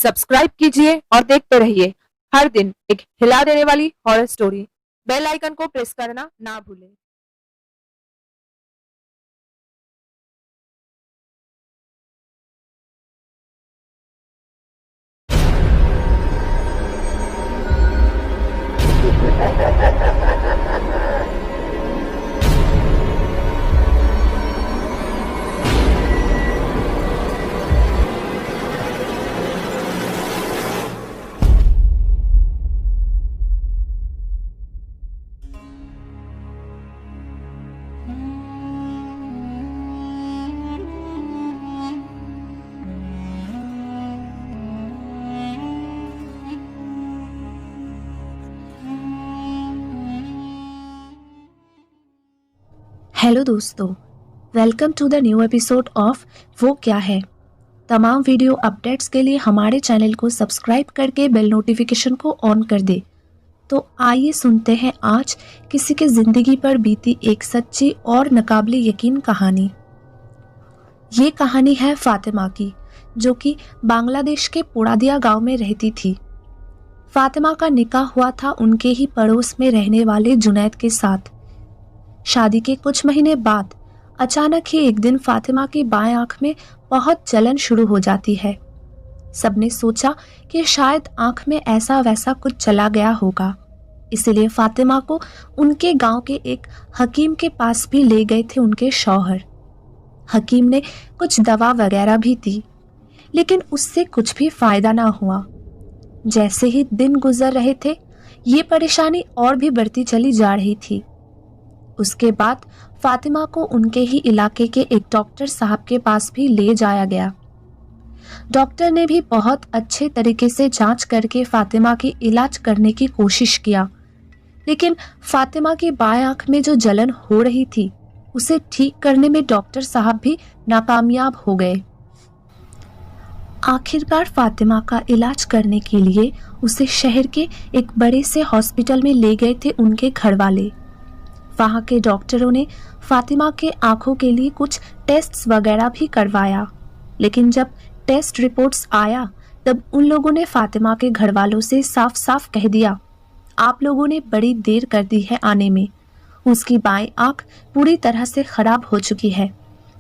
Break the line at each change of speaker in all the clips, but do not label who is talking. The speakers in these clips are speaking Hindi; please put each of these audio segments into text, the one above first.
सब्सक्राइब कीजिए और देखते रहिए हर दिन एक हिला देने वाली हॉरर स्टोरी। बेल आइकन को प्रेस करना ना भूलें।
हेलो दोस्तों, welcome to the new episode of वो क्या है। तमाम वीडियो अपडेट्स के लिए हमारे चैनल को सब्सक्राइब करके बेल नोटिफिकेशन को ऑन कर दे। तो आइए सुनते हैं आज किसी के ज़िंदगी पर बीती एक सच्ची और नाकाबिले यकीन कहानी। ये कहानी है फातिमा की, जो कि बांग्लादेश के पोड़ादिया गांव में रहती थी। फातिमा का निकाह हुआ था उनके ही पड़ोस में रहने वाले जुनैद के साथ। शादी के कुछ महीने बाद अचानक ही एक दिन फातिमा की बाएं आंख में बहुत जलन शुरू हो जाती है। सबने सोचा कि शायद आंख में ऐसा वैसा कुछ चला गया होगा, इसलिए फातिमा को उनके गांव के एक हकीम के पास भी ले गए थे उनके शौहर। हकीम ने कुछ दवा वगैरह भी दी, लेकिन उससे कुछ भी फायदा ना हुआ। जैसे ही दिन गुजर रहे थे, ये परेशानी और भी बढ़ती चली जा रही थी। उसके बाद फातिमा को उनके ही इलाके के एक डॉक्टर साहब के पास भी ले जाया गया। डॉक्टर ने भी बहुत अच्छे तरीके से जांच करके फातिमा की इलाज करने की कोशिश किया, लेकिन फातिमा की बाएं आंख में जो जलन हो रही थी उसे ठीक करने में डॉक्टर साहब भी नाकामयाब हो गए। आखिरकार फातिमा का इलाज करने के लिए उसे शहर के एक बड़े से हॉस्पिटल में ले गए थे उनके घर वाले। वहाँ के डॉक्टरों ने फातिमा के आंखों के लिए कुछ टेस्ट्स वगैरह भी करवाया, लेकिन जब टेस्ट रिपोर्ट्स आया तब उन लोगों ने फातिमा के घर वालों से साफ साफ कह दिया, आप लोगों ने बड़ी देर कर दी है आने में। उसकी बाएं आंख पूरी तरह से खराब हो चुकी है।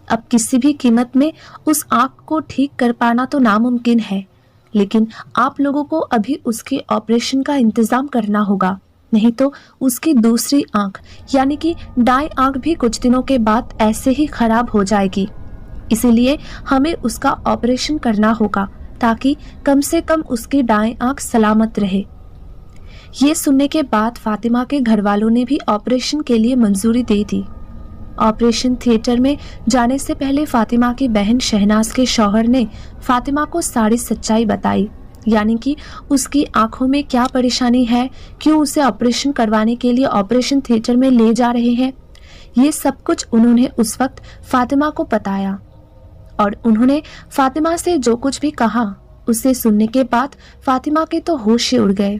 अब किसी भी कीमत में उस आंख को ठीक कर पाना तो नामुमकिन है, लेकिन आप लोगों को अभी उसके ऑपरेशन का इंतज़ाम करना होगा, नहीं तो उसकी दूसरी आंख यानी कि दाएं आंख भी कुछ दिनों के बाद ऐसे ही खराब हो जाएगी। इसीलिए हमें उसका ऑपरेशन करना होगा ताकि कम से कम उसकी दाएं आंख सलामत रहे। ये सुनने के बाद फातिमा के घर वालों ने भी ऑपरेशन के लिए मंजूरी दे दी। ऑपरेशन थिएटर में जाने से पहले फातिमा की बहन शहनाज के शौहर ने फातिमा को सारी सच्चाई बताई, यानी कि उसकी आंखों में क्या परेशानी है, क्यों उसे ऑपरेशन करवाने के लिए ऑपरेशन थिएटर में ले जा रहे हैं। ये सब कुछ उन्होंने उस वक्त फातिमा को बताया और उन्होंने फातिमा से जो कुछ भी कहा उसे सुनने के बाद फातिमा के तो होश ही उड़ गए।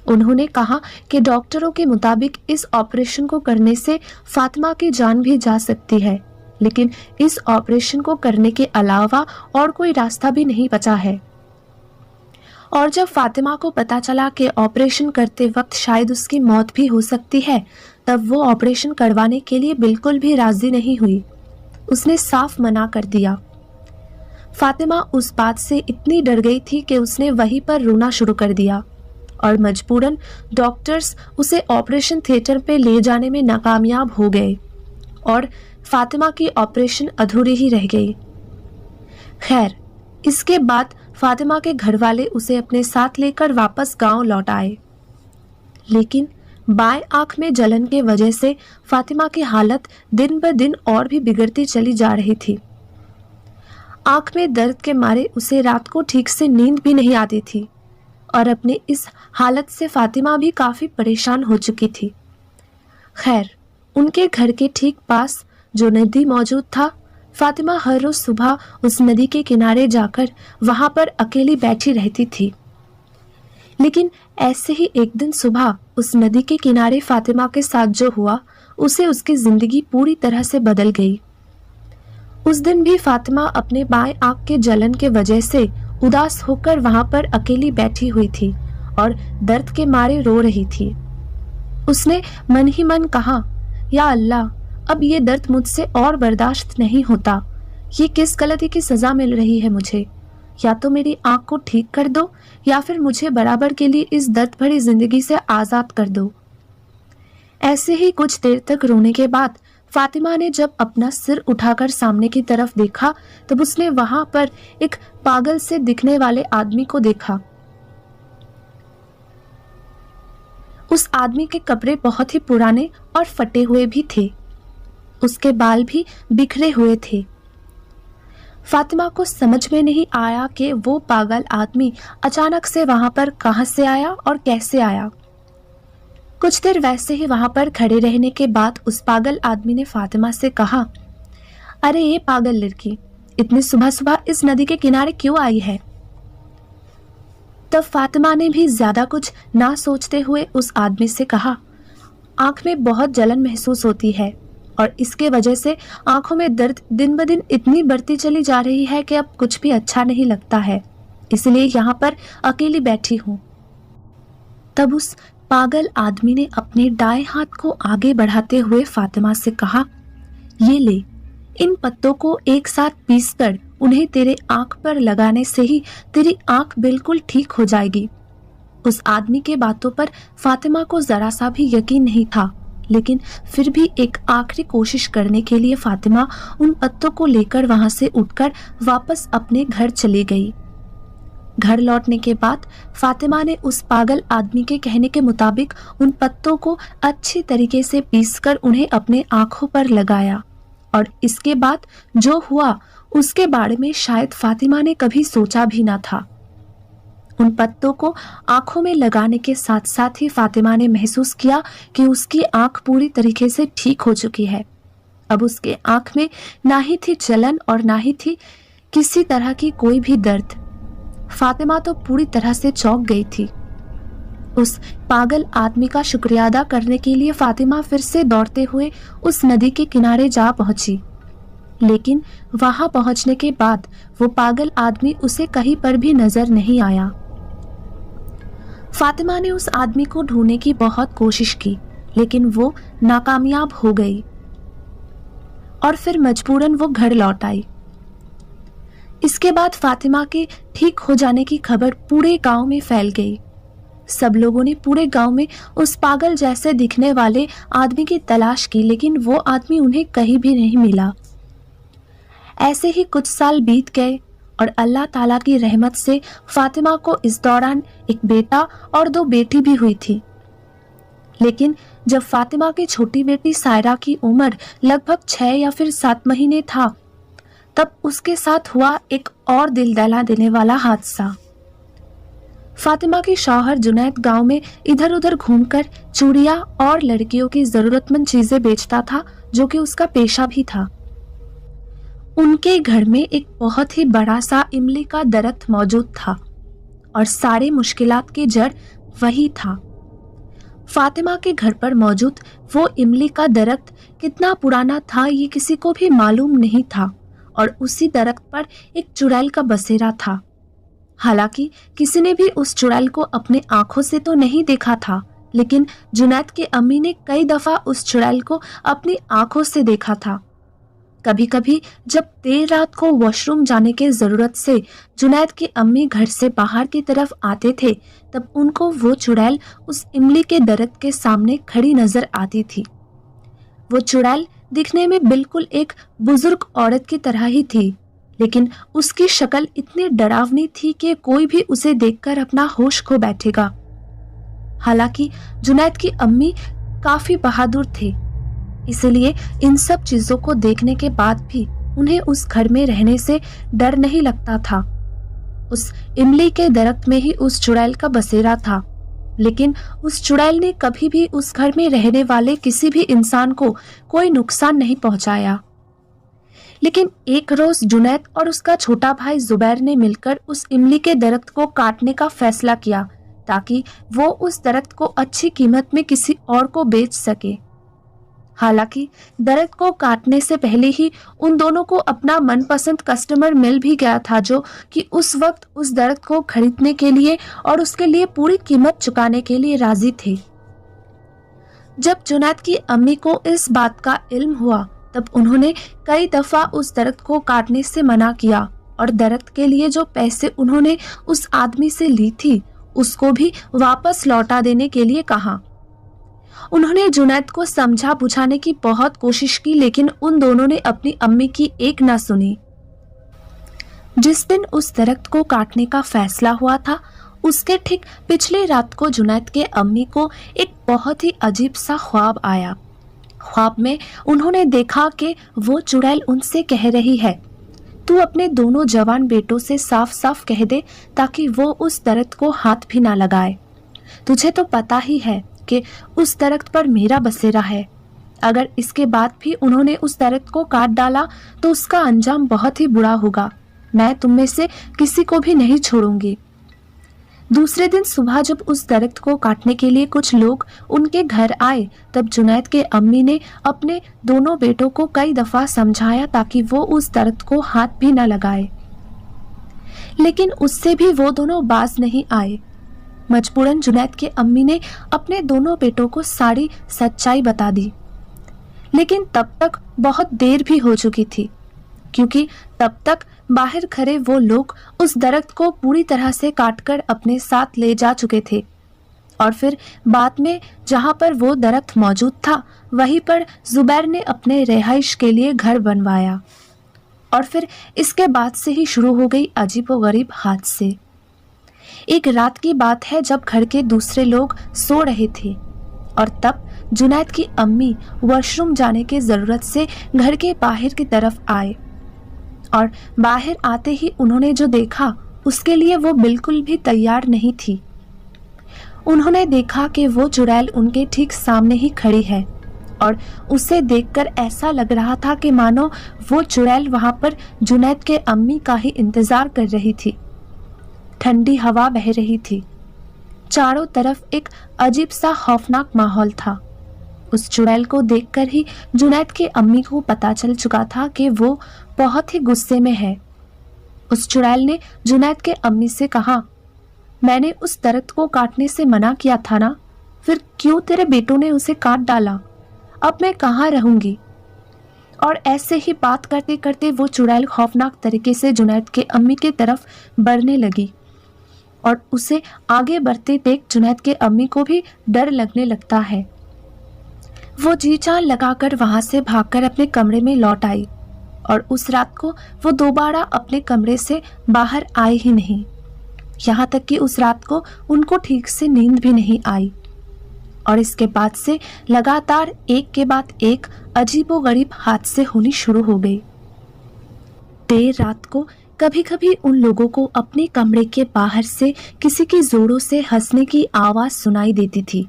उन्होंने कहा कि डॉक्टरों के मुताबिक इस ऑपरेशन को करने से फातिमा की जान भी जा सकती है, लेकिन इस ऑपरेशन को करने के अलावा और कोई रास्ता भी नहीं बचा है। और जब फातिमा को पता चला कि ऑपरेशन करते वक्त शायद उसकी मौत भी हो सकती है, तब वो ऑपरेशन करवाने के लिए बिल्कुल भी राजी नहीं हुई। उसने साफ मना कर दिया। फातिमा उस बात से इतनी डर गई थी कि उसने वहीं पर रोना शुरू कर दिया और मजबूरन डॉक्टर्स उसे ऑपरेशन थिएटर पे ले जाने में नाकामयाब हो गए और फातिमा की ऑपरेशन अधूरी ही रह गई। खैर, इसके बाद फातिमा के घर वाले उसे अपने साथ लेकर वापस गांव लौट आए, लेकिन बाएं आंख में जलन के वजह से फातिमा की हालत दिन ब दिन और भी बिगड़ती चली जा रही थी। आंख में दर्द के मारे उसे रात को ठीक से नींद भी नहीं आती थी और अपने इस हालत से फातिमा भी काफ़ी परेशान हो चुकी थी। खैर, उनके घर के ठीक पास जो नदी मौजूद था, फातिमा हर रोज सुबह उस नदी के किनारे जाकर वहां पर अकेली बैठी रहती थी। लेकिन ऐसे ही एक दिन सुबह उस नदी के किनारे फातिमा के साथ जो हुआ उसे उसकी जिंदगी पूरी तरह से बदल गई। उस दिन भी फातिमा अपने बाएं आंख के जलन के वजह से उदास होकर वहां पर अकेली बैठी हुई थी और दर्द के मारे रो रही थी। उसने मन ही मन कहा, या अल्लाह, अब ये दर्द मुझसे और बर्दाश्त नहीं होता। ये किस गलती की सजा मिल रही है मुझे? या तो मेरी आंख को ठीक कर दो या फिर मुझे बराबर के लिए इस दर्द भरी जिंदगी से आजाद कर दो। ऐसे ही कुछ देर तक रोने के बाद फातिमा ने जब अपना सिर उठाकर सामने की तरफ देखा तब उसने वहां पर एक पागल से दिखने वाले आदमी को देखा। उस आदमी के कपड़े बहुत ही पुराने और फटे हुए भी थे। उसके बाल भी बिखरे हुए थे। फातिमा को समझ में नहीं आया कि वो पागल आदमी अचानक से वहां पर कहां से आया और कैसे आया। कुछ देर वैसे ही वहां पर खड़े रहने के बाद उस पागल आदमी ने फातिमा से कहा, अरे ये पागल लड़की इतनी सुबह सुबह इस नदी के किनारे क्यों आई है? तब फातिमा ने भी ज्यादा कुछ ना सोचते हुए उस आदमी से कहा, आंख में बहुत जलन महसूस होती है और इसके वजह से आंखों में दर्द दिन ब दिन इतनी बढ़ती चली जा रही है कि अब कुछ भी अच्छा नहीं लगता है, इसलिए यहाँ पर अकेली बैठी हूँ। तब उस पागल आदमी ने अपने दाएं हाथ को आगे बढ़ाते हुए फातिमा से कहा, ये ले, इन पत्तों को एक साथ पीसकर उन्हें तेरे आंख पर लगाने से ही तेरी आंख बिल्कुल ठीक हो जाएगी। उस आदमी के बातों पर फातिमा को जरा सा भी यकीन नहीं था, लेकिन फिर भी एक आखिरी कोशिश करने के लिए फातिमा उन पत्तों को लेकर वहां से उठकर वापस अपने घर चली गई। घर लौटने के बाद फातिमा ने उस पागल आदमी के कहने के मुताबिक उन पत्तों को अच्छी तरीके से पीसकर उन्हें अपने आंखों पर लगाया और इसके बाद जो हुआ उसके बारे में शायद फातिमा ने कभी सोचा भी ना था। उन पत्तों को आंखों में लगाने के साथ साथ ही फातिमा ने महसूस किया कि उसकी आंख पूरी तरीके से ठीक हो चुकी है। अब उसके आंख में ना ही थी जलन और ना ही थी किसी तरह की कोई भी दर्द। फातिमा तो पूरी तरह से चौंक गई थी। उस पागल आदमी का शुक्रिया अदा करने के लिए फातिमा फिर से दौड़ते हुए उस नदी के किनारे जा पहुंची, लेकिन वहां पहुंचने के बाद वो पागल आदमी उसे कहीं पर भी नजर नहीं आया। फातिमा ने उस आदमी को ढूंढने की बहुत कोशिश की, लेकिन वो नाकामयाब हो गई और फिर मजबूरन वो घर लौट आई। इसके बाद फातिमा के ठीक हो जाने की खबर पूरे गांव में फैल गई। सब लोगों ने पूरे गांव में उस पागल जैसे दिखने वाले आदमी की तलाश की, लेकिन वो आदमी उन्हें कहीं भी नहीं मिला। ऐसे ही कुछ साल बीत गए और अल्लाह ताला की रहमत से फातिमा को इस दौरान एक बेटा और 2 बेटी भी हुई थी। लेकिन जब फातिमा की छोटी बेटी सायरा की उम्र लगभग 6 या फिर 7 महीने था, तब उसके साथ हुआ एक और दिल दहला देने वाला हादसा। फातिमा के शौहर जुनैद गांव में इधर उधर घूमकर चूड़ियां और लड़कियों की जरूरतमंद चीजें बेचता था, जो कि उसका पेशा भी था। उनके घर में एक बहुत ही बड़ा सा इमली का दरख्त मौजूद था और सारे मुश्किलात की जड़ वही था। फातिमा के घर पर मौजूद वो इमली का दरख्त कितना पुराना था ये किसी को भी मालूम नहीं था और उसी दरख्त पर एक चुड़ैल का बसेरा था। हालांकि किसी ने भी उस चुड़ैल को अपने आंखों से तो नहीं देखा था, लेकिन जुनैद की अम्मी ने कई दफा उस चुड़ैल को अपनी आंखों से देखा था। कभी कभी जब देर रात को वॉशरूम जाने की जरूरत से जुनैद की अम्मी घर से बाहर की तरफ आते थे, तब उनको वो चुड़ैल उस इमली के दरख्त के सामने खड़ी नजर आती थी। वो चुड़ैल दिखने में बिल्कुल एक बुजुर्ग औरत की तरह ही थी, लेकिन उसकी शक्ल इतनी डरावनी थी कि कोई भी उसे देखकर अपना होश खो बैठेगा। हालांकि जुनैद की अम्मी काफी बहादुर थे, इसलिए इन सब चीजों को देखने के बाद भी उन्हें उस घर में रहने से डर नहीं लगता था। उस इमली के दरख्त में ही उस चुड़ैल का बसेरा था, लेकिन उस चुड़ैल ने कभी भी उस घर में रहने वाले किसी भी इंसान को कोई नुकसान नहीं पहुंचाया। लेकिन एक रोज जुनैद और उसका छोटा भाई जुबैर ने मिलकर उस इमली के दरख्त को काटने का फैसला किया, ताकि वो उस दरख्त को अच्छी कीमत में किसी और को बेच सके। हालांकि दर्द को काटने से पहले ही उन दोनों को अपना मनपसंद कस्टमर मिल भी गया था, जो कि उस वक्त उस दर्द को खरीदने के लिए और उसके लिए पूरी कीमत चुकाने के लिए राजी थे। जब जुनैद की अम्मी को इस बात का इल्म हुआ तब उन्होंने कई दफा उस दर्द को काटने से मना किया और दर्द के लिए जो पैसे उन्होंने उस आदमी से ली थी उसको भी वापस लौटा देने के लिए कहा। उन्होंने जुनैद को समझा बुझाने की बहुत कोशिश की, लेकिन उन दोनों ने अपनी अम्मी की एक ना सुनी। जिस दिन उस दरख्त को काटने का फैसला हुआ था उसके ठीक पिछली रात को जुनैद के अम्मी को एक बहुत ही अजीब सा ख्वाब आया। ख्वाब में उन्होंने देखा कि वो चुड़ैल उनसे कह रही है, तू अपने दोनों जवान बेटों से साफ साफ कह दे ताकि वो उस दरख्त को हाथ भी ना लगाए। तुझे तो पता ही है कि उस दरख्त पर मेरा बसेरा है। अगर इसके बाद भी उन्होंने उस दरख्त को काट डाला तो उसका अंजाम बहुत ही बुरा होगा। मैं तुम में से किसी को भी नहीं छोड़ूंगी। दूसरे दिन सुबह जब उस दरख्त को काटने के लिए कुछ लोग उनके घर आए तब जुनैद के अम्मी ने अपने दोनों बेटों को कई दफा समझाया ताकि वो उस दरख्त को हाथ भी न लगाए, लेकिन उससे भी वो दोनों बाज नहीं आए। मजबूरन जुनैद के अम्मी ने अपने दोनों बेटों को सारी सच्चाई बता दी, लेकिन तब तक बहुत देर भी हो चुकी थी, क्योंकि तब तक बाहर खड़े वो लोग उस दरख्त को पूरी तरह से काटकर अपने साथ ले जा चुके थे और फिर बाद में जहां पर वो दरख्त मौजूद था वहीं पर जुबैर ने अपने रिहाइश के लिए घर बनवाया। और फिर इसके बाद से ही शुरू हो गई अजीबोगरीब हादसे। एक रात की बात है जब घर के दूसरे लोग सो रहे थे और तब जुनैद की अम्मी वॉशरूम जाने की जरूरत से घर के बाहर की तरफ आए और बाहर आते ही उन्होंने जो देखा उसके लिए वो बिल्कुल भी तैयार नहीं थी। उन्होंने देखा कि वो चुड़ैल उनके ठीक सामने ही खड़ी है और उसे देखकर ऐसा लग रहा था कि मानो वो चुड़ैल वहां पर जुनैद के अम्मी का ही इंतजार कर रही थी। ठंडी हवा बह रही थी। चारों तरफ एक अजीब सा खौफनाक माहौल था। उस चुड़ैल को देखकर ही जुनैद की अम्मी को पता चल चुका था कि वो बहुत ही गुस्से में है। उस चुड़ैल ने जुनैद के अम्मी से कहा, मैंने उस दरख्त को काटने से मना किया था ना, फिर क्यों तेरे बेटों ने उसे काट डाला? अब मैं कहाँ रहूंगी? और ऐसे ही बात करते करते वो चुड़ैल खौफनाक तरीके से जुनैद के अम्मी की तरफ बढ़ने लगी और उसे आगे बढ़ते देख जुनैद के अम्मी को भी डर लगने लगता है। वो जी जान लगाकर वहां से भागकर अपने कमरे में लौट आई और उस रात को वो दोबारा अपने कमरे से बाहर आए ही नहीं। यहाँ तक कि उस रात को उनको ठीक से नींद भी नहीं आई और इसके बाद से लगातार एक के बाद एक अजीबोगरीब हादसे होनी शुरू हो गई। देर रात को कभी कभी उन लोगों को अपने कमरे के बाहर से किसी की जोरों से हंसने की आवाज सुनाई देती थी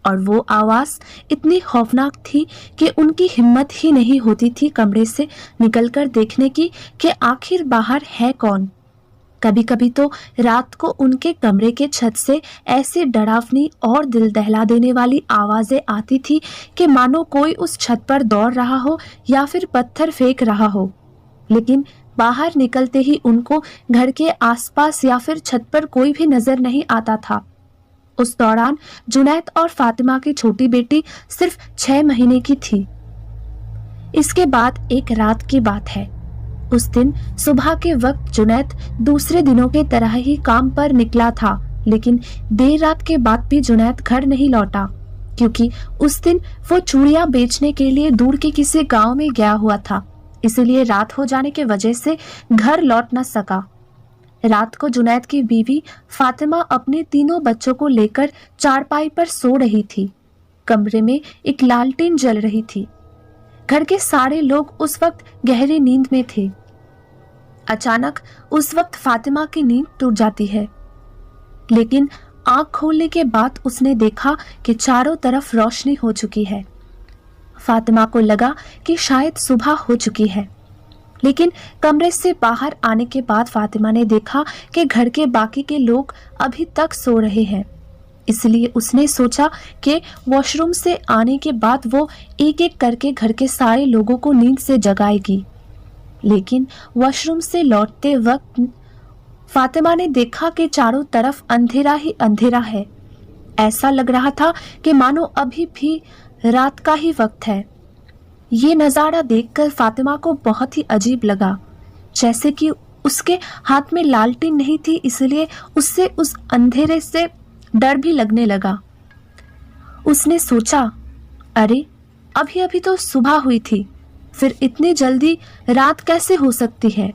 और वो आवाज इतनी खौफनाक थी कि उनकी हिम्मत ही नहीं होती थी कमरे से निकलकर देखने की कि आखिर बाहर है कौन। कभी कभी तो रात को उनके कमरे के छत से ऐसी डरावनी और दिल दहला देने वाली आवाजें आती थी कि मानो कोई उस छत पर दौड़ रहा हो या फिर पत्थर फेंक रहा हो, लेकिन बाहर निकलते ही उनको घर के आसपास या फिर छत पर कोई भी नजर नहीं आता था। उस दौरान जुनैद और फातिमा की छोटी बेटी सिर्फ 6 महीने की थी। इसके बाद एक रात की बात है। उस दिन सुबह के वक्त जुनैद दूसरे दिनों के तरह ही काम पर निकला था, लेकिन देर रात के बाद भी जुनैद घर नहीं लौटा, क्योंकि उस दिन वो चूड़ियां बेचने के लिए दूर के किसी गांव में गया हुआ था। इसलिए रात हो जाने की वजह से घर लौट न सका। रात को जुनैद की बीवी फातिमा अपने तीनों बच्चों को लेकर चारपाई पर सो रही थी। कमरे में एक लालटेन जल रही थी। घर के सारे लोग उस वक्त गहरी नींद में थे। अचानक उस वक्त फातिमा की नींद टूट जाती है, लेकिन आंख खोलने के बाद उसने देखा कि चारों तरफ रोशनी हो चुकी है। फातिमा को लगा कि शायद सुबह हो चुकी है, लेकिन कमरे से बाहर आने के बाद फातिमा ने देखा कि घर के बाकी के लोग अभी तक सो रहे हैं। इसलिए उसने सोचा कि वॉशरूम से आने के बाद वो एक एक करके घर के सारे लोगों को नींद से जगाएगी। लेकिन वॉशरूम से लौटते वक्त फातिमा ने देखा कि चारों तरफ अंधेरा ही अंधेरा है। ऐसा लग रहा था कि मानो अभी भी रात का ही वक्त है। ये नज़ारा देखकर फातिमा को बहुत ही अजीब लगा, जैसे कि उसके हाथ में लालटेन नहीं थी, इसलिए उससे उस अंधेरे से डर भी लगने लगा। उसने सोचा, अरे अभी अभी तो सुबह हुई थी, फिर इतनी जल्दी रात कैसे हो सकती है।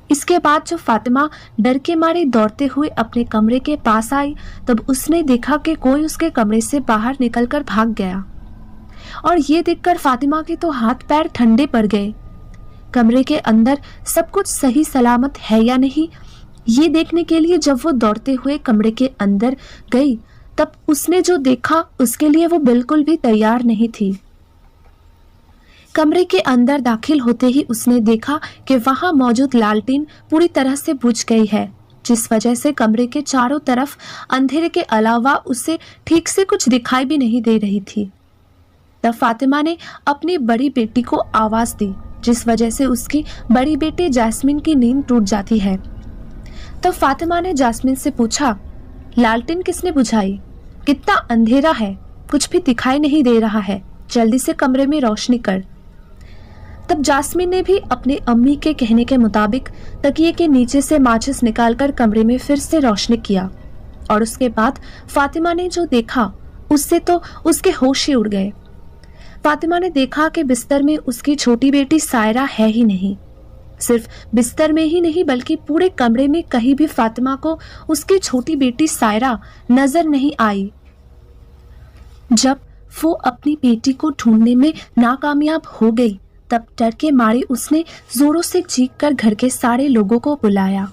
इसके बाद जब फातिमा डर के मारे दौड़ते हुए अपने कमरे के पास आई, तब उसने देखा कि कोई उसके कमरे से बाहर निकलकर भाग गया। और ये देखकर फातिमा के तो हाथ पैर ठंडे पड़ गए। कमरे के अंदर सब कुछ सही सलामत है या नहीं, ये देखने के लिए जब वो दौड़ते हुए कमरे के अंदर गई, तब उसने जो देखा उसके लिए वो बिल्कुल भी तैयार नहीं थी। कमरे के अंदर दाखिल होते ही उसने देखा कि वहां मौजूद लालटेन पूरी तरह से बुझ गई है, जिस वजह से कमरे के चारों तरफ अंधेरे के अलावा उसे ठीक से कुछ दिखाई भी नहीं दे रही थी। तब फातिमा ने अपनी बड़ी बेटी को आवाज दी, जिस वजह से उसकी बड़ी बेटी जैस्मिन की नींद टूट जाती है। तब फातिमा ने जैस्मिन से पूछा, लालटेन किसने बुझाई? कितना अंधेरा है, कुछ भी दिखाई नहीं दे रहा है, जल्दी से कमरे में रोशनी कर। तब जैस्मिन ने भी अपने अम्मी के कहने के मुताबिक तकिए के नीचे से माचिस निकालकर कमरे में फिर से रोशनी किया, और उसके बाद फातिमा ने जो देखा उससे तो उसके होश ही उड़ गए। फातिमा ने देखा कि बिस्तर में उसकी छोटी बेटी सायरा है ही नहीं। सिर्फ बिस्तर में ही नहीं बल्कि पूरे कमरे में कहीं भी फातिमा को उसकी छोटी बेटी सायरा नजर नहीं आई। जब वो अपनी बेटी को ढूंढने में नाकामयाब हो गई, तब डर के मारे उसने जोरों से चीख कर घर के सारे लोगों को बुलाया।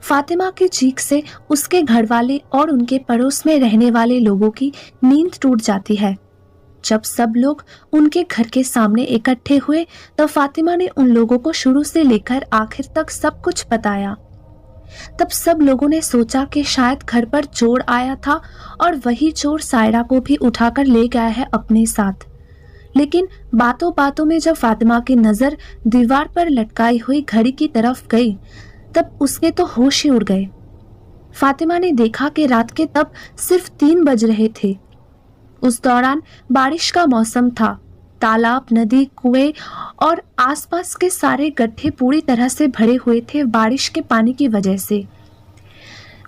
फातिमा की चीख से उसके घर वाले और उनके पड़ोस में रहने वाले लोगों की नींद टूट जाती है। जब सब लोग उनके घर के सामने इकट्ठे हुए, तब फातिमा ने उन लोगों को शुरू से लेकर आखिर तक सब कुछ बताया। तब सब लोगों ने सोचा कि शायद घर पर चोर आया था और वही चोर सायरा को भी उठाकर ले गया है अपने साथ। लेकिन बातों बातों में जब फातिमा की नजर दीवार पर लटकाई हुई घड़ी की तरफ गई, तब उसके तो होश ही उड़ गए। फातिमा ने देखा कि रात के तब सिर्फ 3 बज रहे थे। उस दौरान बारिश का मौसम था। तालाब, नदी, कुएं और आसपास के सारे गड्ढे पूरी तरह से भरे हुए थे बारिश के पानी की वजह से।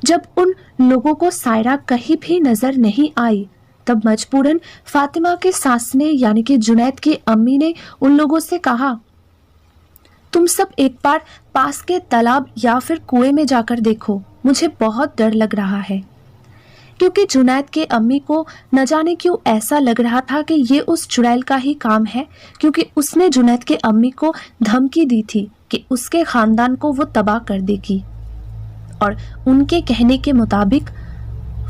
जब उन लोगों को सायरा कहीं भी नजर नहीं आई, तब मजबूरन फातिमा के सास ने यानी कि जुनैद की अम्मी ने उन लोगों से कहा, तुम सब एक बार पास के तालाब या फिर कुएं में जाकर देखो, मुझे बहुत डर लग रहा है। क्योंकि जुनैद के अम्मी को न जाने क्यों ऐसा लग रहा था कि ये उस चुड़ैल का ही काम है, क्योंकि उसने जुनैद के अम्मी को धमकी दी थी कि उसके खानदान को वो तबाह कर देगी। और उनके कहने के मुताबिक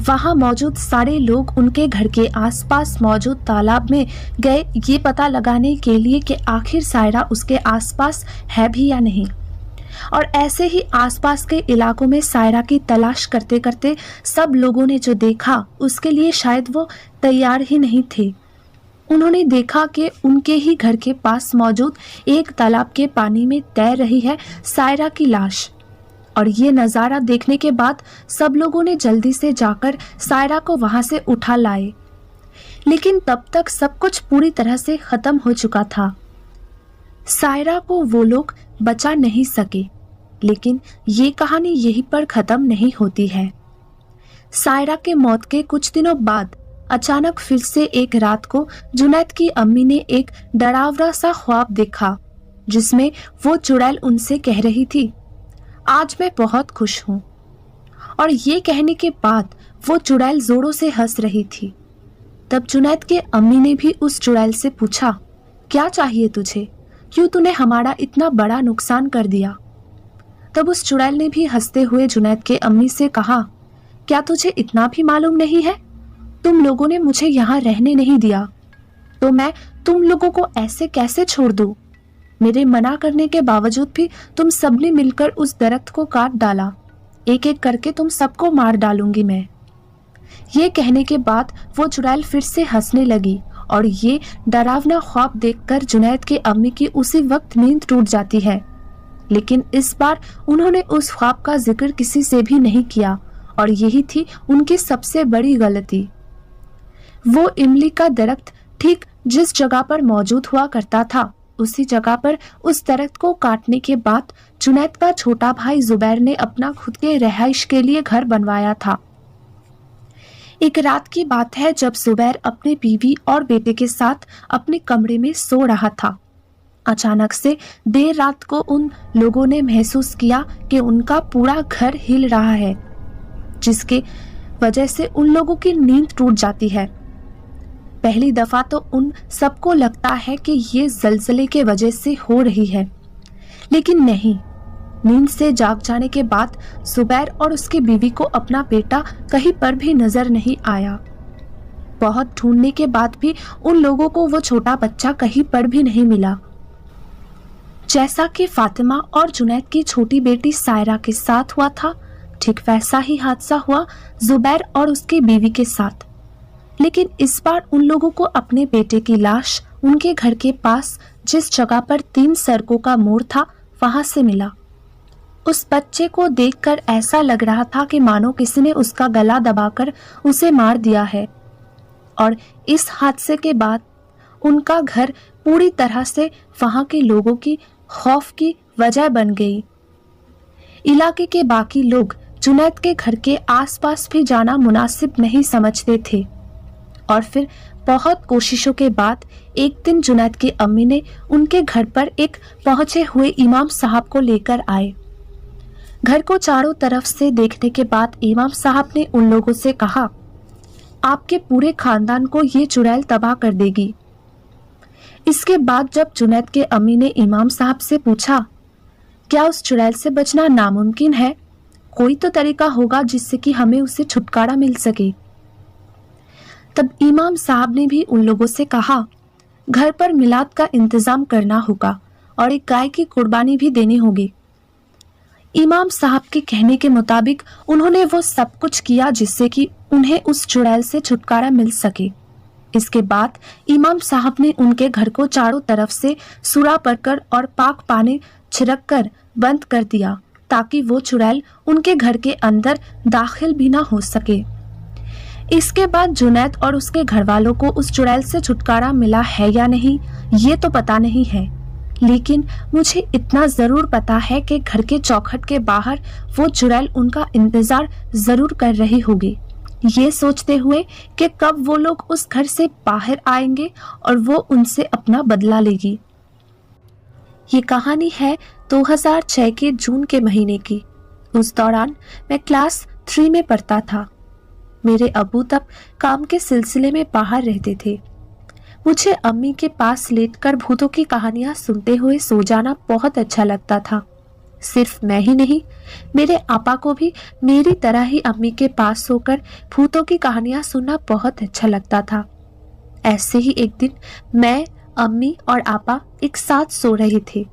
वहां मौजूद सारे लोग उनके घर के आसपास मौजूद तालाब में गए ये पता लगाने के लिए कि आखिर सायरा उसके आसपास है भी या नहीं। और ऐसे ही आसपास के इलाकों में सायरा की तलाश करते करते सब लोगों ने जो देखा उसके लिए शायद वो तैयार ही नहीं थे। उन्होंने देखा कि उनके ही घर के पास मौजूद एक तालाब के पानी में तैर रही है सायरा की लाश। और ये नज़ारा देखने के बाद सब लोगों ने जल्दी से जाकर सायरा को वहां से उठा लाए। लेकिन तब तक सब कुछ पूरी तरह से खत्म हो चुका था। सायरा को वो लोग बचा नहीं सके। लेकिन ये कहानी यहीं पर खत्म नहीं होती है। सायरा के मौत के कुछ दिनों बाद अचानक फिर से एक रात को जुनैद की अम्मी ने एक डरावना सा ख्वाब देखा, जिसमें वो चुड़ैल उनसे कह रही थी, आज मैं बहुत खुश हूँ। और ये कहने के बाद वो चुड़ैल जोरों से हंस रही थी। तब जुनैद के अम्मी ने भी उस चुड़ैल से पूछा, क्या चाहिए तुझे, क्यों तूने हमारा इतना बड़ा नुकसान कर दिया। तब उस चुड़ैल ने भी हंसते हुए जुनैद के अम्मी से कहा, क्या तुझे इतना भी मालूम नहीं है, तुम लोगों ने मुझे यहाँ रहने नहीं दिया, तो मैं तुम लोगों को ऐसे कैसे छोड़ दूं। मेरे मना करने के बावजूद भी तुम सबने मिलकर उस दरख्त को काट डाला। एक एक करके तुम सबको मार डालूंगी मैं। ये कहने के बाद वो चुड़ैल फिर से हंसने लगी और ये डरावना ख्वाब देखकर जुनैद की अम्मी की उसी वक्त नींद टूट जाती है। लेकिन इस बार उन्होंने उस ख्वाब का जिक्र किसी से भी नहीं किया और यही थी उनकी सबसे बड़ी गलती। वो इमली का दरख्त ठीक जिस जगह पर मौजूद हुआ करता था, उसी जगह पर उस दरख्त को काटने के बाद जुनैद का छोटा भाई जुबैर ने अपना खुद के रिहाइश के लिए घर बनवाया था। एक रात की बात है जब जुबैर अपने बीवी और बेटे के साथ अपने कमरे में सो रहा था। अचानक से देर रात को उन लोगों ने महसूस किया कि उनका पूरा घर हिल रहा है, जिसके वजह से उन लोगों की नींद टूट जाती है। पहली दफा तो उन सबको लगता है कि ये जलजले के वजह से हो रही है, लेकिन नहीं। नींद से जाग जाने के बाद जुबैर और उसकी बीवी को अपना बेटा कहीं पर भी नजर नहीं आया। बहुत ढूंढने के बाद भी उन लोगों को वो छोटा बच्चा कहीं पर भी नहीं मिला। जैसा कि फातिमा और जुनैद की छोटी बेटी सायरा के साथ हुआ था, ठीक वैसा ही हादसा हुआ जुबैर और उसकी बीवी के साथ। लेकिन इस बार उन लोगों को अपने बेटे की लाश उनके घर के पास जिस जगह पर 3 सड़कों का मोड़ था, वहां से मिला। उस बच्चे को देखकर ऐसा लग रहा था कि मानो किसी ने उसका गला दबाकर उसे मार दिया है। और इस हादसे के बाद उनका घर पूरी तरह से वहां के लोगों की खौफ की वजह बन गई। इलाके के बाकी लोग जुनैद के घर के आसपास भी जाना मुनासिब नहीं समझते थे। और फिर बहुत कोशिशों के बाद एक दिन जुनैद की अम्मी ने उनके घर पर एक पहुंचे हुए इमाम साहब को लेकर आए। घर को चारों तरफ से देखने के बाद इमाम साहब ने उन लोगों से कहा, आपके पूरे खानदान को ये चुड़ैल तबाह कर देगी। इसके बाद जब जुनैद के अम्मी ने इमाम साहब से पूछा, क्या उस चुड़ैल से बचना नामुमकिन है? कोई तो तरीका होगा जिससे कि हमें उससे छुटकारा मिल सके। तब इमाम साहब ने भी उन लोगों से कहा, घर पर मिलाद का इंतजाम करना होगा और एक गाय की कुर्बानी भी देनी होगी। इमाम साहब के कहने के मुताबिक उन्होंने वो सब कुछ किया जिससे कि उन्हें उस चुड़ैल से छुटकारा मिल सके। इसके बाद इमाम साहब ने उनके घर को चारों तरफ से सूरा पड़कर और पाक पानी छिड़क कर बंद कर दिया, ताकि वो चुड़ैल उनके घर के अंदर दाखिल भी ना हो सके। इसके बाद जुनैद और उसके घर वालों को उस चुड़ैल से छुटकारा मिला है या नहीं, ये तो पता नहीं है, लेकिन मुझे इतना जरूर पता है कि घर के चौखट के बाहर वो चुड़ैल उनका इंतजार जरूर कर रही होगी, ये सोचते हुए कि कब वो लोग उस घर से बाहर आएंगे और वो उनसे अपना बदला लेगी। ये कहानी है 2006 के जून के महीने की। उस दौरान मैं क्लास 3 में पढ़ता था। मेरे अब्बू तब काम के सिलसिले में बाहर रहते थे। मुझे अम्मी के पास लेटकर भूतों की कहानियां सुनते हुए सो जाना बहुत अच्छा लगता था। सिर्फ मैं ही नहीं, मेरे आपा को भी मेरी तरह ही अम्मी के पास सोकर भूतों की कहानियां सुनना बहुत अच्छा लगता था। ऐसे ही एक दिन मैं, अम्मी और आपा एक साथ सो रहे थे।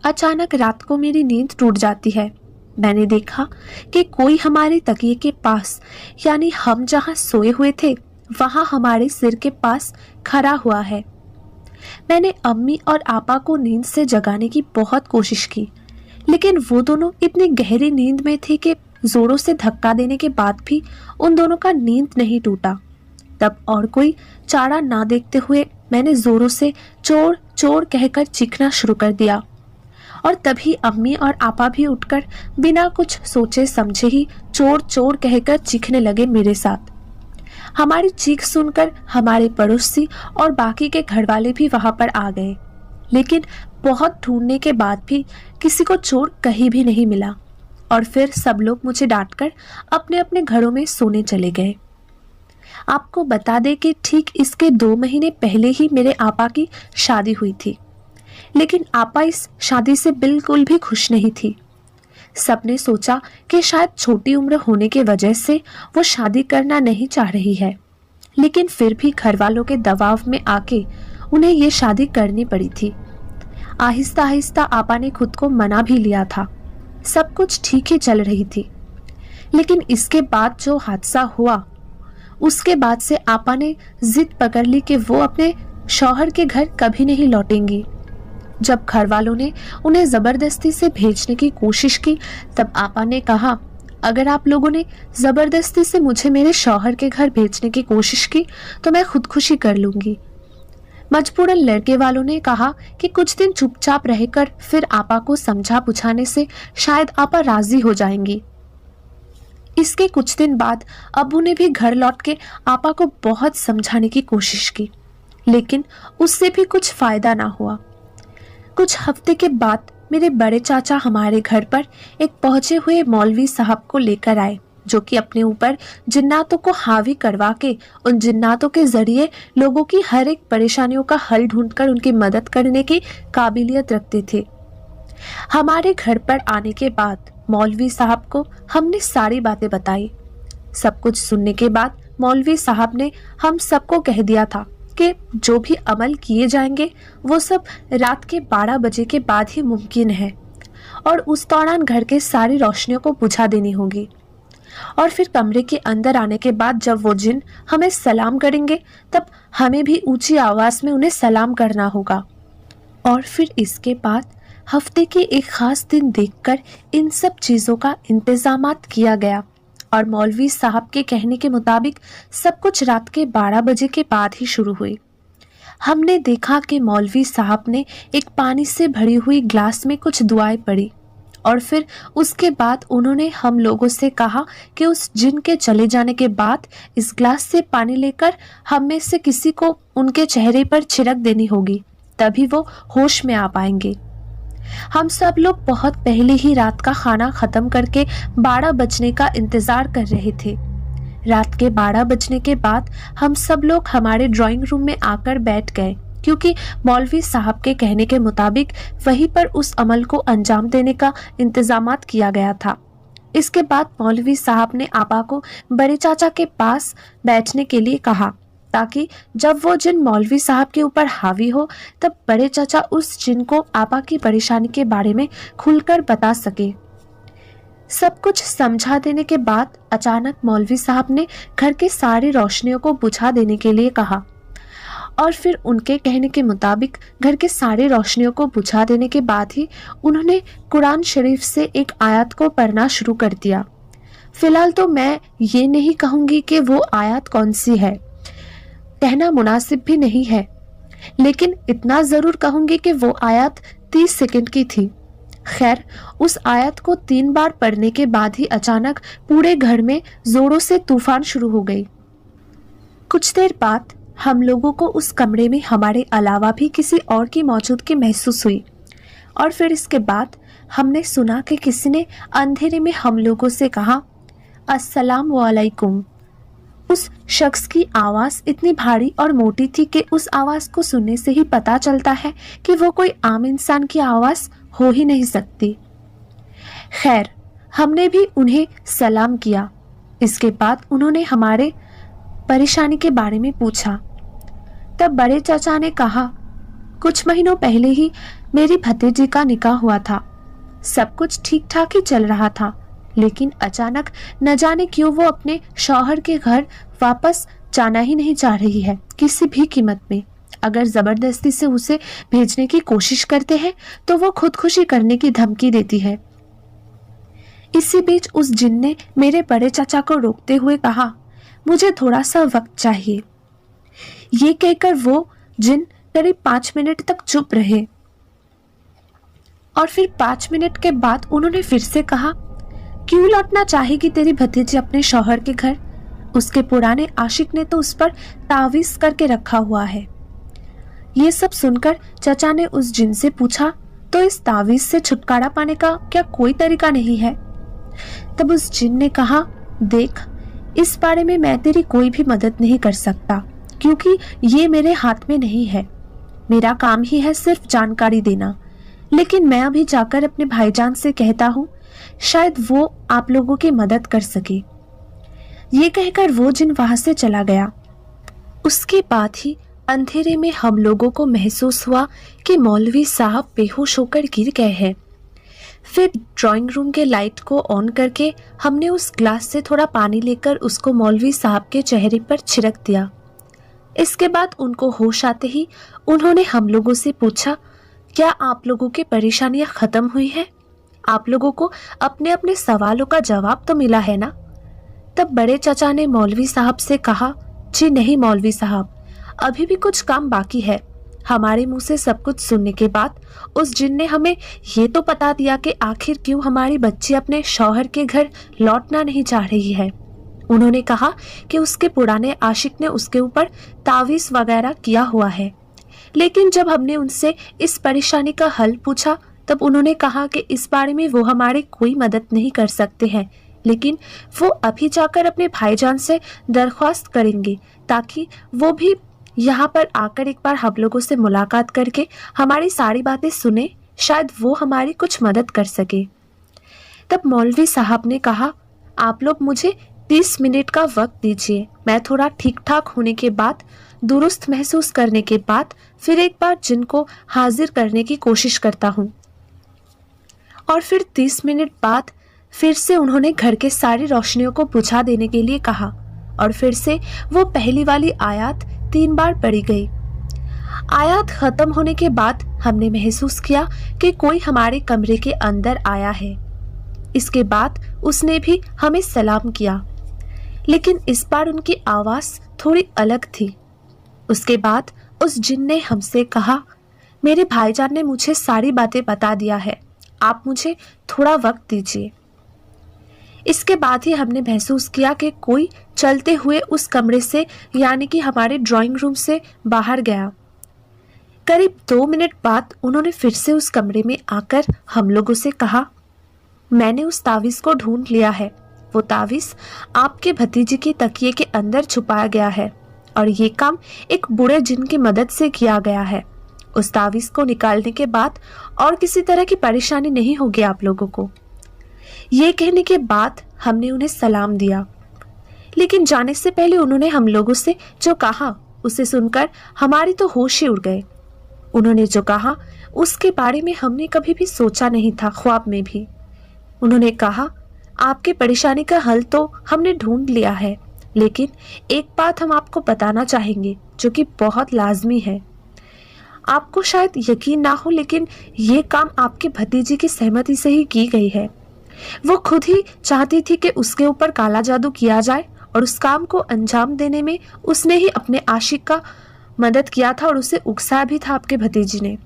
अचानक रात को मेरी नींद टूट जाती है। मैंने देखा कि कोई हमारे तकिए के पास, यानी हम जहां सोए हुए थे वहां हमारे सिर के पास खड़ा हुआ है। मैंने अम्मी और आपा को नींद से जगाने की बहुत कोशिश की, लेकिन वो दोनों इतनी गहरी नींद में थे कि जोरों से धक्का देने के बाद भी उन दोनों का नींद नहीं टूटा। तब और कोई चारा ना देखते हुए मैंने जोरों से चोर चोर कहकर चीखना शुरू कर दिया, और तभी अम्मी और आपा भी उठकर बिना कुछ सोचे समझे ही चोर चोर कहकर चीखने लगे मेरे साथ। हमारी चीख सुनकर हमारे पड़ोसी और बाकी के घर वाले भी वहां पर आ गए, लेकिन बहुत ढूंढने के बाद भी किसी को चोर कहीं भी नहीं मिला, और फिर सब लोग मुझे डांटकर अपने अपने घरों में सोने चले गए। आपको बता दें कि ठीक इसके 2 महीने पहले ही मेरे आपा की शादी हुई थी, लेकिन आपा इस शादी से बिल्कुल भी खुश नहीं थी। सबने सोचा कि शायद छोटी उम्र होने के वजह से वो शादी करना नहीं चाह रही है, लेकिन फिर भी घर वालों के दबाव में आके उन्हें ये शादी करनी पड़ी थी। आहिस्ता आहिस्ता आपा ने खुद को मना भी लिया था। सब कुछ ठीक ही चल रही थी। लेकिन इसके बाद जो हादसा हुआ, उसके बाद से आपा ने जिद पकड़ ली कि वो अपने शौहर के घर कभी नहीं लौटेंगी। जब घर वालों ने उन्हें जबरदस्ती से भेजने की कोशिश की, तब आपा ने कहा, अगर आप लोगों ने जबरदस्ती से मुझे मेरे शौहर के घर भेजने की कोशिश की तो मैं खुदकुशी कर लूंगी। मजबूरन लड़के वालों ने कहा कि कुछ दिन चुपचाप रहकर फिर आपा को समझा बुझाने से शायद आपा राजी हो जाएंगी। इसके कुछ दिन बाद अब्बू ने भी घर लौट के आपा को बहुत समझाने की कोशिश की, लेकिन उससे भी कुछ फायदा ना हुआ। कुछ हफ्ते के बाद मेरे बड़े चाचा हमारे घर पर एक पहुंचे हुए मौलवी साहब को लेकर आए, जो कि अपने ऊपर जिन्नातों को हावी करवा के उन जिन्नातों के जरिए लोगों की हर एक परेशानियों का हल ढूंढकर उनकी मदद करने की काबिलियत रखते थे। हमारे घर पर आने के बाद मौलवी साहब को हमने सारी बातें बताई। सब कुछ सुनने के बाद मौलवी साहब ने हम सबको कह दिया था कि जो भी अमल किए जाएंगे वो सब रात के 12 बजे के बाद ही मुमकिन है और उस दौरान घर के सारी रोशनियों को बुझा देनी होगी। और फिर कमरे के अंदर आने के बाद जब वो जिन हमें सलाम करेंगे तब हमें भी ऊंची आवाज में उन्हें सलाम करना होगा। और फिर इसके बाद हफ्ते के एक खास दिन देखकर इन सब चीज़ों का इंतजामात किया गया और मौलवी साहब के कहने के मुताबिक सब कुछ रात के 12 बजे के बाद ही शुरू हुई। हमने देखा कि मौलवी साहब ने एक पानी से भरी हुई ग्लास में कुछ दुआएं पढ़ी और फिर उसके बाद उन्होंने हम लोगों से कहा कि उस जिन के चले जाने के बाद इस ग्लास से पानी लेकर हम में से किसी को उनके चेहरे पर छिड़क देनी होगी, तभी वो होश में आ पाएंगे। हम सब लोग बहुत पहले ही रात का खाना खत्म करके 12 बजने का इंतजार कर रहे थे। रात के 12 बजने के बाद हम सब लोग हमारे ड्राइंग रूम में आकर बैठ गए, क्योंकि मौलवी साहब के कहने के मुताबिक वहीं पर उस अमल को अंजाम देने का इंतजामात किया गया था। इसके बाद मौलवी साहब ने आपा को बड़े चाचा के पास बैठने के लिए कहा, ताकि जब वो जिन मौलवी साहब के ऊपर हावी हो तब बड़े चाचा उस जिन को आपा की परेशानी के बारे में खुलकर बता सके। सब कुछ समझा देने के बाद अचानक मौलवी साहब ने घर के सारी रोशनियों को बुझा देने के लिए कहा और फिर उनके कहने के मुताबिक घर के सारी रोशनियों को बुझा देने के बाद ही उन्होंने कुरान शरीफ से एक आयत को पढ़ना शुरू कर दिया। फिलहाल तो मैं ये नहीं कहूँगी कि वो आयत कौन सी है, कहना मुनासिब भी नहीं है, लेकिन इतना ज़रूर कहूँगी कि वो आयत 30 सेकंड की थी। खैर, उस आयत को 3 बार पढ़ने के बाद ही अचानक पूरे घर में जोरों से तूफान शुरू हो गई। कुछ देर बाद हम लोगों को उस कमरे में हमारे अलावा भी किसी और की मौजूदगी महसूस हुई और फिर इसके बाद हमने सुना कि किसी ने अंधेरे में हम लोगों से कहा, अस्सलाम वालेकुम। उस शख्स की आवाज़ इतनी भारी और मोटी थी कि उस आवाज़ को सुनने से ही पता चलता है कि वो कोई आम इंसान की आवाज़ हो ही नहीं सकती। खैर, हमने भी उन्हें सलाम किया। इसके बाद उन्होंने हमारे परेशानी के बारे में पूछा। तब बड़े चाचा ने कहा, कुछ महीनों पहले ही मेरी भतीजी का निकाह हुआ था। सब कुछ ठीक ठाक ही चल रहा था, लेकिन अचानक न जाने क्यों वो अपने शौहर के घर वापस जाना ही नहीं चाह रही है किसी भी कीमत में। अगर जबरदस्ती से उसे भेजने की कोशिश करते हैं तो वो खुदकुशी करने की धमकी देती है। इसी बीच उस जिन ने मेरे बड़े चाचा को रोकते हुए कहा, मुझे थोड़ा सा वक्त चाहिए। ये कहकर वो जिन करीब 5 मिनट तक चुप रहे और फिर 5 मिनट के बाद उन्होंने फिर से कहा, क्यों लौटना चाहेगी तेरी भतीजी अपने शौहर के घर? उसके पुराने आशिक ने तो उस पर तावीज़ करके रखा हुआ है। ये सब सुनकर चाचा ने उस जिन से पूछा, तो इस तावीज़ से छुटकारा पाने का क्या कोई तरीका नहीं है? तब उस जिन ने कहा, देख, इस बारे में मैं तेरी कोई भी मदद नहीं कर सकता, क्योंकि ये मेरे हाथ में नहीं है। मेरा काम ही है सिर्फ जानकारी देना, लेकिन मैं अभी जाकर अपने भाईजान से कहता हूँ, शायद वो आप लोगों की मदद कर सके। ये कहकर वो जिन वहां से चला गया। उसके बाद ही अंधेरे में हम लोगों को महसूस हुआ कि मौलवी साहब बेहोश होकर गिर गए हैं। फिर ड्राइंग रूम के लाइट को ऑन करके हमने उस ग्लास से थोड़ा पानी लेकर उसको मौलवी साहब के चेहरे पर छिड़क दिया। इसके बाद उनको होश आते ही उन्होंने हम लोगों से पूछा, क्या आप लोगों की परेशानियां खत्म हुई हैं? आप लोगों को अपने अपने सवालों का जवाब तो मिला है ना? तब बड़े चाचा ने मौलवी साहब से कहा, जी नहीं मौलवी साहब, अभी भी कुछ काम बाकी है। हमारे मुंह से सब कुछ सुनने के बाद उस जिन ने हमें ये तो बता दिया कि आखिर क्यों हमारी बच्ची अपने शौहर के घर लौटना नहीं चाह रही है। उन्होंने कहा कि उसके पुराने आशिक ने उसके ऊपर तावीज़ वगैरह किया हुआ है। लेकिन जब हमने उनसे इस परेशानी का हल पूछा तब उन्होंने कहा कि इस बारे में वो हमारी कोई मदद नहीं कर सकते हैं, लेकिन वो अभी जाकर अपने भाईजान से दरख्वास्त करेंगे ताकि वो भी यहाँ पर आकर एक बार हम लोगों से मुलाकात करके हमारी सारी बातें सुने, शायद वो हमारी कुछ मदद कर सके। तब मौलवी साहब ने कहा, आप लोग मुझे 30 मिनट का वक्त दीजिए, मैं थोड़ा ठीक ठाक होने के बाद, दुरुस्त महसूस करने के बाद फिर एक बार जिनको हाजिर करने की कोशिश करता हूँ। और फिर 30 मिनट बाद फिर से उन्होंने घर के सारी रोशनियों को बुझा देने के लिए कहा और फिर से वो पहली वाली आयत 3 बार पढ़ी गई। आयत खत्म होने के बाद हमने महसूस किया कि कोई हमारे कमरे के अंदर आया है। इसके बाद उसने भी हमें सलाम किया, लेकिन इस बार उनकी आवाज़ थोड़ी अलग थी। उसके बाद उस जिन ने हमसे कहा, मेरे भाईजान ने मुझे सारी बातें बता दिया है, आप मुझे थोड़ा वक्त दीजिए। इसके बाद ही हमने महसूस किया कि कोई चलते हुए उस कमरे से यानी कि हमारे ड्राइंग रूम से बाहर गया। करीब 2 मिनट बाद उन्होंने फिर से उस कमरे में आकर हम लोगों से कहा, मैंने उस तावीज़ को ढूंढ लिया है। वो तावीज़ आपके भतीजे की तकिए के अंदर छुपाया गया है और ये काम एक बूढ़े जिन की मदद से किया गया है। उस तावीज़ को निकालने के बाद और किसी तरह की परेशानी नहीं होगी आप लोगों को। ये कहने के बाद हमने उन्हें सलाम दिया, लेकिन जाने से पहले उन्होंने हम लोगों से जो कहा उसे सुनकर हमारी तो होश ही उड़ गए। उन्होंने जो कहा उसके बारे में हमने कभी भी सोचा नहीं था, ख्वाब में भी। उन्होंने कहा, आपकी परेशानी का हल तो हमने ढूंढ लिया है, लेकिन एक बात हम आपको बताना चाहेंगे जो कि बहुत लाजमी है। आपको शायद यकीन ना हो, लेकिन ये काम आपके भतीजे की सहमति से ही की गई है। वो खुद ही चाहती थी कि उसके ऊपर काला जादू किया जाए और उस काम को अंजाम देने में उसने ही अपने आशिक का मदद किया था और उसे उकसाया भी था आपके भतीजे ने।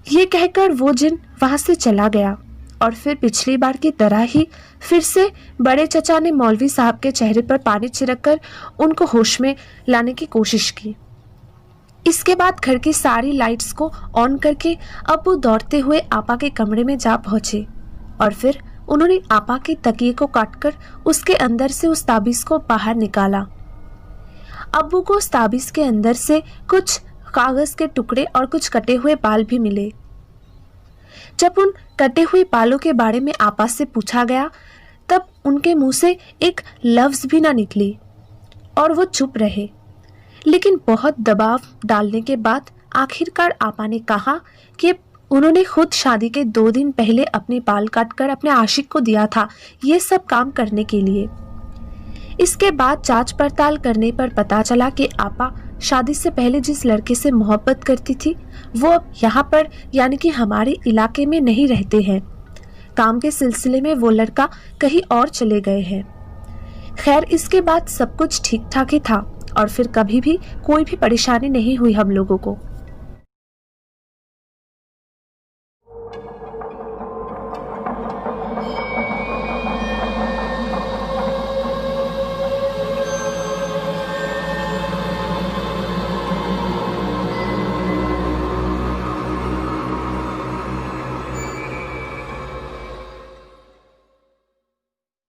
ये कहकर वो जिन वहां से चला गया और फिर पिछली बार की तरह ही फिर से बड़े चचा ने मौलवी साहब के चेहरे पर पानी छिड़ककर उनको होश में लाने की कोशिश की। इसके बाद घर की सारी लाइट्स को ऑन करके अब्बू दौड़ते हुए आपा के कमरे में जा पहुंचे और फिर उन्होंने आपा के तकिए को काटकर उसके अंदर से उस ताबीज़ को बाहर निकाला। अब्बू को उस ताबीज़ के अंदर से कुछ कागज के टुकड़े और कुछ कटे हुए बाल भी मिले। जब उन कटे हुए बालों के बारे में आपा से पूछा गया तब उनके मुंह से एक लफ्ज भी ना निकली और वो चुप रहे। लेकिन बहुत दबाव डालने के बाद आखिरकार आपा ने कहा कि उन्होंने खुद शादी के 2 दिन पहले अपने बाल काटकर अपने आशिक को दिया था ये सब काम करने के लिए। इसके बाद जांच पड़ताल करने पर पता चला कि आपा शादी से पहले जिस लड़के से मोहब्बत करती थी वो अब यहाँ पर यानी कि हमारे इलाके में नहीं रहते हैं। काम के सिलसिले में वो लड़का कहीं और चले गए हैं। खैर, इसके बाद सब कुछ ठीक ठाक ही था और फिर कभी भी कोई भी परेशानी नहीं हुई हम लोगों को।